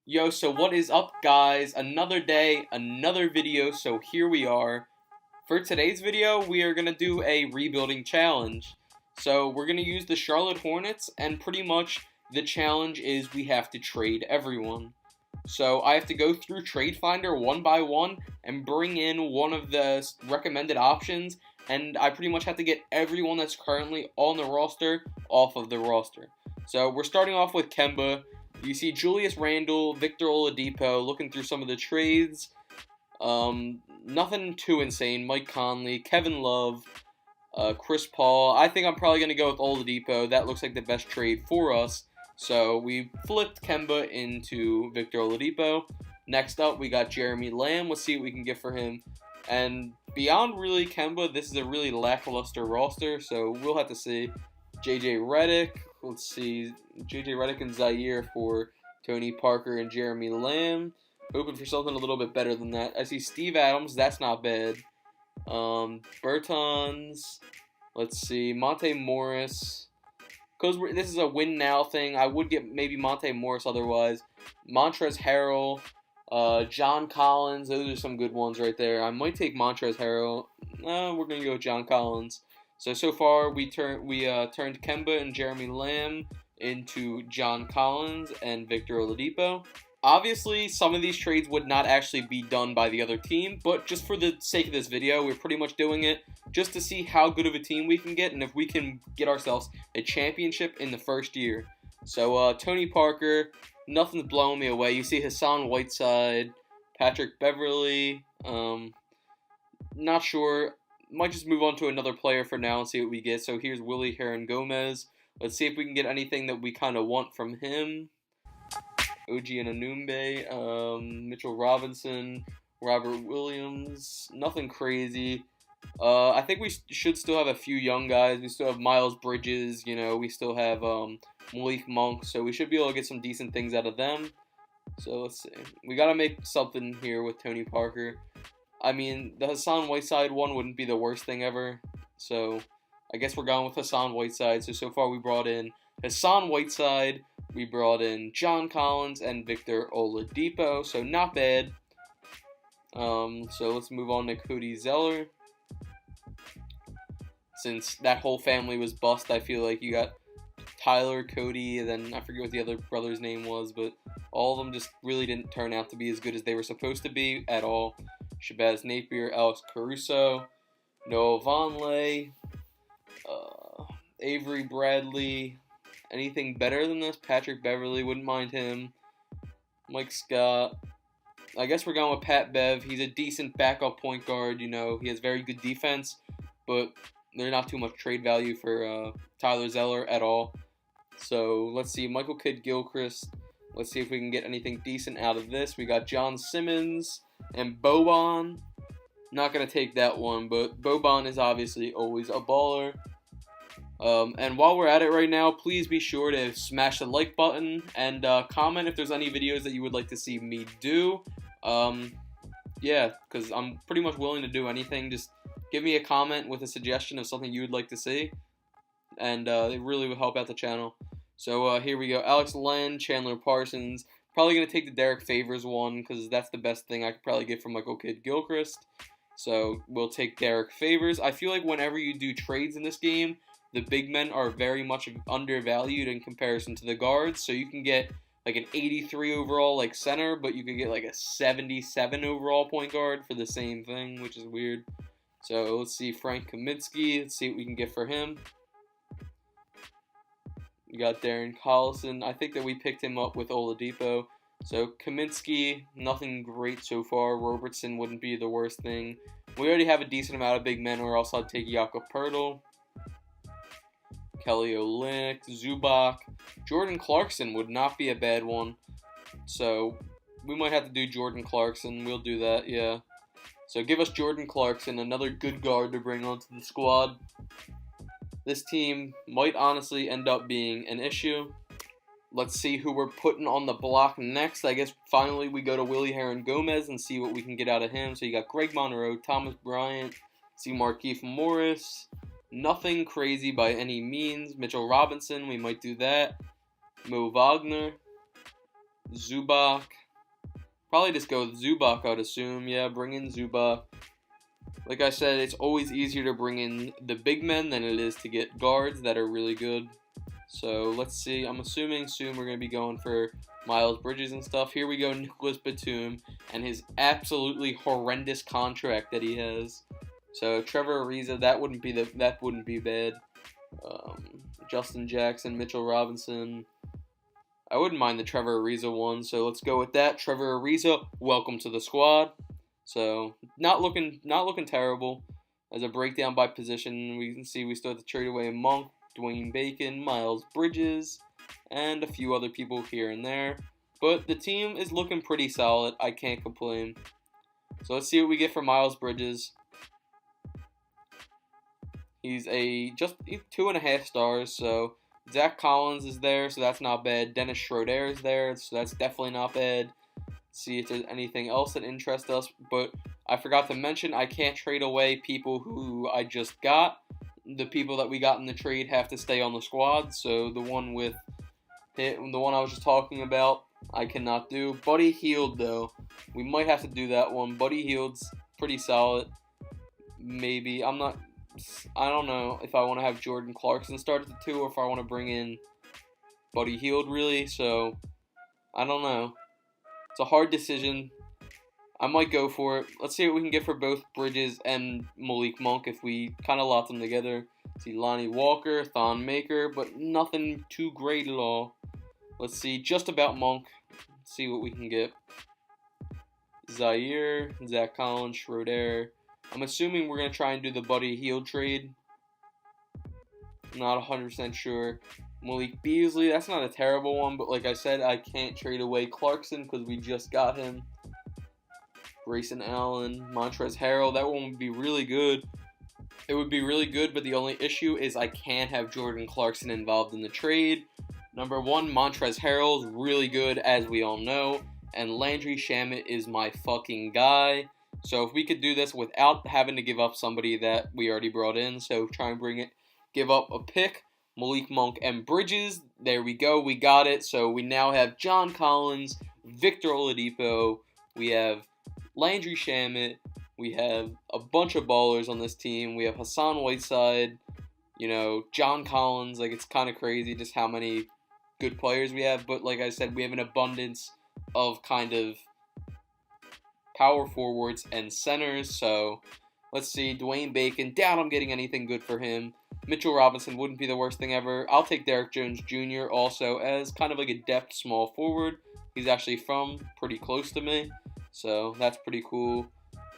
Yo, so what is up, guys? Another day, another video, so here we are. For today's video, we are going to do a rebuilding challenge. So we're going to use the Charlotte Hornets, and pretty much the challenge is we have to trade everyone. So I have to go through Trade Finder one by one and bring in one of the recommended options, and I pretty much have to get everyone that's currently on the roster off of the roster. So we're starting off with Kemba. You see Julius Randle, Victor Oladipo, looking through some of the trades. Nothing too insane. Mike Conley, Kevin Love, Chris Paul. I think I'm probably going to go with Oladipo. That looks like the best trade for us. So we flipped Kemba into Victor Oladipo. Next up, we got Jeremy Lamb. Let's see what we can get for him. And beyond really Kemba, this is a really lackluster roster, so we'll have to see. JJ Redick. Let's see. JJ Redick and Zaire for Tony Parker and Jeremy Lamb. Hoping for something a little bit better than that. I see Steve Adams. That's not bad. Bertans. Let's see. Monte Morris. Because this is a win now thing, I would get maybe Monte Morris otherwise. Montrezl Harrell. John Collins. Those are some good ones right there. I might take Montrezl Harrell. We're going to go with John Collins. So far we turned Kemba and Jeremy Lamb into John Collins and Victor Oladipo. Obviously, some of these trades would not actually be done by the other team, but just for the sake of this video, we're pretty much doing it just to see how good of a team we can get and if we can get ourselves a championship in the first year. So Tony Parker, nothing's blowing me away. You see Hassan Whiteside, Patrick Beverly, not sure. Might just move on to another player for now and see what we get. So here's Willie Heron Gomez. Let's see if we can get anything that we kind of want from him. OG Anunoby, Mitchell Robinson, Robert Williams. Nothing crazy. I think we should still have a few young guys. We still have Miles Bridges. We still have Malik Monk. So we should be able to get some decent things out of them. So let's see. We got to make something here with Tony Parker. I mean, the Hassan Whiteside one wouldn't be the worst thing ever. So I guess we're going with Hassan Whiteside. So far we brought in Hassan Whiteside. We brought in John Collins and Victor Oladipo. So not bad. So let's move on to Cody Zeller. Since that whole family was bust, I feel like you got Tyler, Cody, and then I forget what the other brother's name was. But all of them just really didn't turn out to be as good as they were supposed to be at all. Shabazz Napier, Alex Caruso, Noah Vonleh, Avery Bradley. Anything better than this? Patrick Beverly, wouldn't mind him. Mike Scott. I guess we're going with Pat Bev. He's a decent backup point guard. He has very good defense, but there's not too much trade value for Tyler Zeller at all. So let's see. Michael Kidd-Gilchrist. Let's see if we can get anything decent out of this. We got John Simmons and Boban. Not going to take that one, but Boban is obviously always a baller. And while we're at it right now, please be sure to smash the like button and comment if there's any videos that you would like to see me do. Yeah, because I'm pretty much willing to do anything. Just give me a comment with a suggestion of something you would like to see, and it really will help out the channel. So here we go. Alex Len, Chandler Parsons. Probably going to take the Derek Favors one because that's the best thing I could probably get from Michael Kidd-Gilchrist. So we'll take Derek Favors. I feel like whenever you do trades in this game, the big men are very much undervalued in comparison to the guards. So you can get like an 83 overall center, but you can get like a 77 overall point guard for the same thing, which is weird. So let's see Frank Kaminsky. Let's see what we can get for him. We got Darren Collison. I think that we picked him up with Oladipo. So Kaminsky, nothing great so far. Robertson wouldn't be the worst thing. We already have a decent amount of big men, or else I'd take Jakob Poeltl. Kelly Olynyk, Zubac. Jordan Clarkson would not be a bad one. So we might have to do Jordan Clarkson. We'll do that, yeah. So give us Jordan Clarkson, another good guard to bring onto the squad. This team might honestly end up being an issue. Let's see who we're putting on the block next. I guess finally we go to Willie Heron Gomez and see what we can get out of him. So you got Greg Monroe, Thomas Bryant, see Markieff Morris. Nothing crazy by any means. Mitchell Robinson, we might do that. Mo Wagner. Zubac. Probably just go with Zubac, I'd assume. Yeah, bring in Zubac. Like I said, it's always easier to bring in the big men than it is to get guards that are really good. So let's see. I'm assuming soon we're going to be going for Miles Bridges and stuff. Here we go, Nicholas Batum and his absolutely horrendous contract that he has. So Trevor Ariza, that wouldn't be bad. Justin Jackson, Mitchell Robinson. I wouldn't mind the Trevor Ariza one, so let's go with that. Trevor Ariza, welcome to the squad. So not looking terrible. As a breakdown by position, we can see we still have to trade away Monk, Dwayne Bacon, Miles Bridges, and a few other people here and there. But the team is looking pretty solid. I can't complain. So let's see what we get for Miles Bridges. He's just 2.5 stars, so Zach Collins is there, so that's not bad. Dennis Schroeder is there, so that's definitely not bad. See if there's anything else that interests us, but I forgot to mention I can't trade away people who I just got. The people that we got in the trade have to stay on the squad, so the one I was just talking about, I cannot do. Buddy Hield, though, we might have to do that one. Buddy Hield's pretty solid. Maybe. I don't know if I want to have Jordan Clarkson start at the 2 or if I want to bring in Buddy Hield, really. So, I don't know. It's a hard decision. I might go for it. Let's see what we can get for both Bridges and Malik Monk if we kind of lot them together. See Lonnie Walker, Thon Maker, but nothing too great at all. Let's see just about Monk. Let's see what we can get. Zaire, Zach Collins, Schroeder. I'm assuming we're going to try and do the Buddy Hield trade. Not 100% sure. Malik Beasley, that's not a terrible one, but like I said, I can't trade away Clarkson because we just got him. Grayson Allen, Montrezl Harrell, that one would be really good. It would be really good, but the only issue is I can't have Jordan Clarkson involved in the trade. Number 1, Montrezl Harrell is really good, as we all know, and Landry Shamet is my fucking guy. So if we could do this without having to give up somebody that we already brought in, so try and give up a pick, Malik Monk and Bridges, there we go, we got it. So we now have John Collins, Victor Oladipo, we have Landry Shamet, we have a bunch of ballers on this team, we have Hassan Whiteside, John Collins, it's kind of crazy just how many good players we have, but like I said, we have an abundance of kind of power forwards and centers, so let's see, Dwayne Bacon, doubt I'm getting anything good for him. Mitchell Robinson wouldn't be the worst thing ever. I'll take Derek Jones Jr. also as kind of like a depth small forward. He's actually from pretty close to me, so that's pretty cool.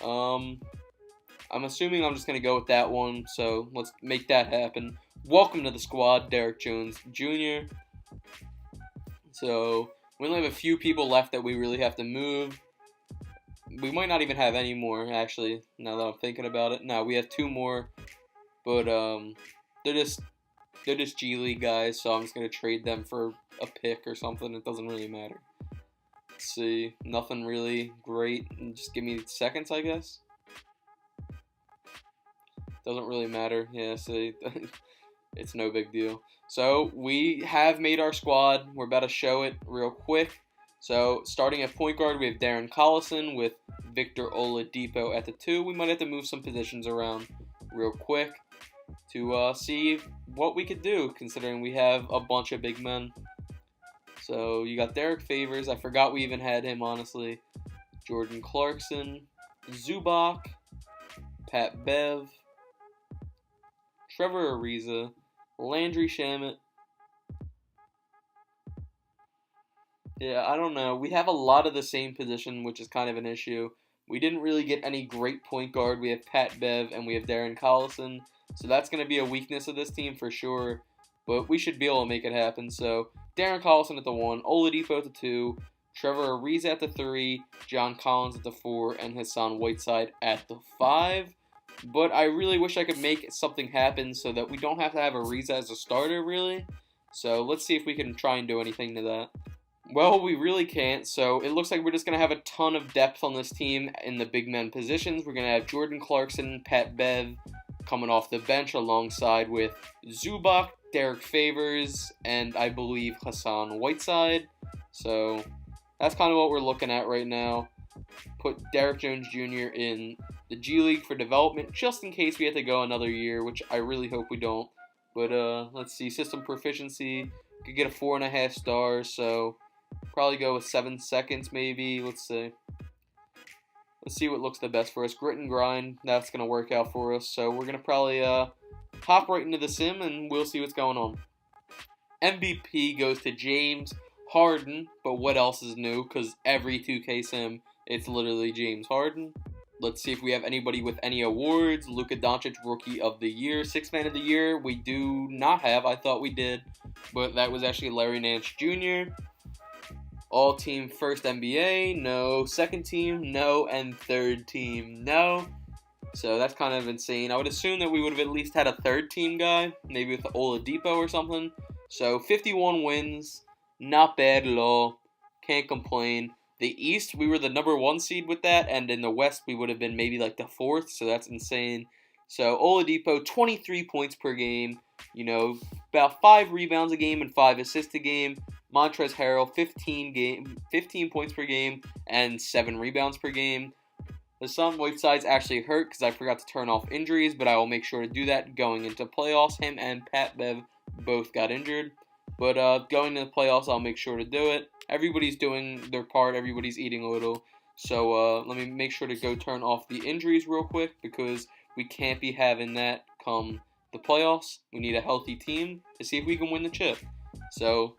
I'm assuming I'm just going to go with that one, so let's make that happen. Welcome to the squad, Derek Jones Jr. So we only have a few people left that we really have to move. We might not even have any more, actually, now that I'm thinking about it. No, we have 2 more, but they're just G League guys, so I'm just going to trade them for a pick or something. It doesn't really matter. Let's see, nothing really great. Just give me seconds, I guess. Doesn't really matter. Yeah, see, it's no big deal. So we have made our squad. We're about to show it real quick. So starting at point guard, we have Darren Collison with Victor Oladipo at the 2. We might have to move some positions around real quick to see what we could do, considering we have a bunch of big men. So you got Derek Favors. I forgot we even had him, honestly. Jordan Clarkson, Zubac, Pat Bev, Trevor Ariza, Landry Shamet. Yeah, I don't know. We have a lot of the same position, which is kind of an issue. We didn't really get any great point guard. We have Pat Bev and we have Darren Collison. So that's going to be a weakness of this team for sure. But we should be able to make it happen. So Darren Collison at the 1, Oladipo at the 2, Trevor Ariza at the 3, John Collins at the 4, and Hassan Whiteside at the 5. But I really wish I could make something happen so that we don't have to have Ariza as a starter, really. So let's see if we can try and do anything to that. Well, we really can't, so it looks like we're just going to have a ton of depth on this team in the big men positions. We're going to have Jordan Clarkson, Pat Bev coming off the bench alongside with Zubac, Derek Favors, and I believe Hassan Whiteside. So that's kind of what we're looking at right now. Put Derek Jones Jr. in the G League for development, just in case we have to go another year, which I really hope we don't. But let's see, system proficiency, could get a 4.5 stars, so probably go with 7 seconds maybe. Let's see what looks the best for us. Grit and grind, that's going to work out for us. So we're going to probably hop right into the sim, and we'll see what's going on. MVP goes to James Harden, but what else is new? Because every 2K sim, it's literally James Harden. Let's see if we have anybody with any awards. Luka Doncic, Rookie of the Year. Sixth Man of the Year, we do not have. I thought we did, but that was actually Larry Nance Jr. All-team first NBA, no. Second team, no. And third team, no. So that's kind of insane. I would assume that we would have at least had a third team guy, maybe with Oladipo or something. So 51 wins, not bad at all. Can't complain. The East, we were the number 1 seed with that, and in the West, we would have been maybe like the 4th, so that's insane. So Oladipo, 23 points per game, you know, about 5 rebounds a game and 5 assists a game. Montrezl Harrell, 15 points per game and 7 rebounds per game. Hassan Whiteside's actually hurt because I forgot to turn off injuries, but I will make sure to do that going into playoffs. Him and Pat Bev both got injured, but going into the playoffs, I'll make sure to do it. Everybody's doing their part. Everybody's eating a little. So let me make sure to go turn off the injuries real quick because we can't be having that come the playoffs. We need a healthy team to see if we can win the chip. So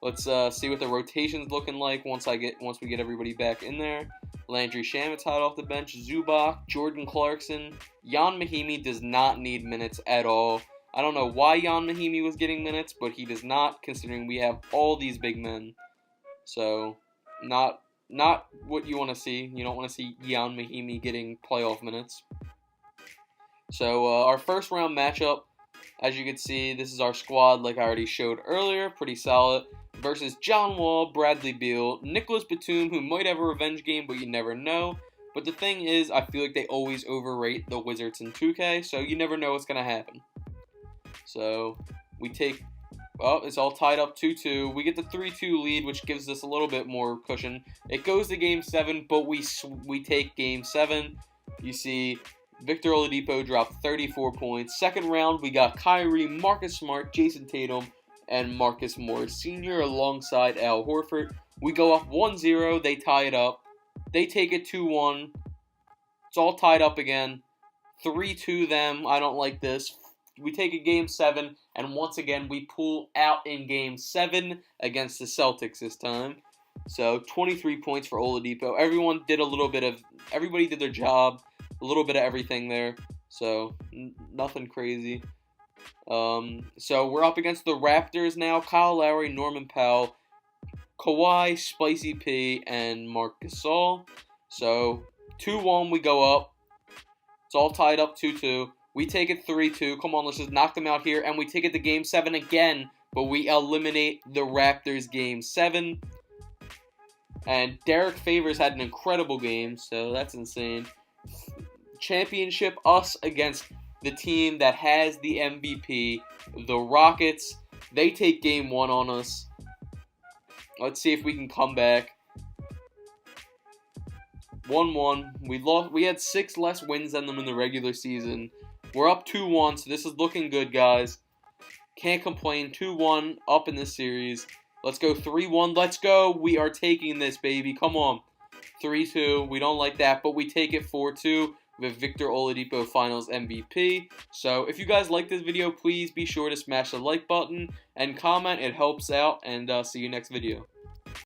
let's see what the rotation's looking like once we get everybody back in there. Landry Shamet's hot off the bench. Zubac, Jordan Clarkson. Jan Mahimi does not need minutes at all. I don't know why Jan Mahimi was getting minutes, but he does not, considering we have all these big men. So, not what you want to see. You don't want to see Jan Mahimi getting playoff minutes. So, our first round matchup, as you can see, this is our squad like I already showed earlier. Pretty solid. Versus John Wall, Bradley Beal, Nicholas Batum, who might have a revenge game, but you never know. But the thing is, I feel like they always overrate the Wizards in 2K, so you never know what's going to happen. So, we take... Oh, it's all tied up 2-2. We get the 3-2 lead, which gives us a little bit more cushion. It goes to Game 7, but we take Game 7. You see, Victor Oladipo dropped 34 points. Second round, we got Kyrie, Marcus Smart, Jason Tatum, and Marcus Morris Sr. alongside Al Horford. We go up 1-0. They tie it up. They take it 2-1. It's all tied up again. 3-2 them. I don't like this. We take a Game 7, and once again, we pull out in Game 7 against the Celtics this time. So, 23 points for Oladipo. Everybody did their job. A little bit of everything there. So, nothing crazy. So, we're up against the Raptors now. Kyle Lowry, Norman Powell, Kawhi, Spicy P, and Marc Gasol. So, 2-1, we go up. It's all tied up 2-2. We take it 3-2. Come on, let's just knock them out here. And we take it to Game 7 again. But we eliminate the Raptors Game 7. And Derek Favors had an incredible game. So that's insane. Championship, us against the team that has the MVP. The Rockets. They take Game 1 on us. Let's see if we can come back. 1-1. We had 6 less wins than them in the regular season. We're up 2-1, so this is looking good, guys. Can't complain. 2-1 up in this series. Let's go 3-1. Let's go. We are taking this, baby. Come on. 3-2. We don't like that, but we take it 4-2 with Victor Oladipo Finals MVP. So if you guys like this video, please be sure to smash the like button and comment. It helps out, and see you next video.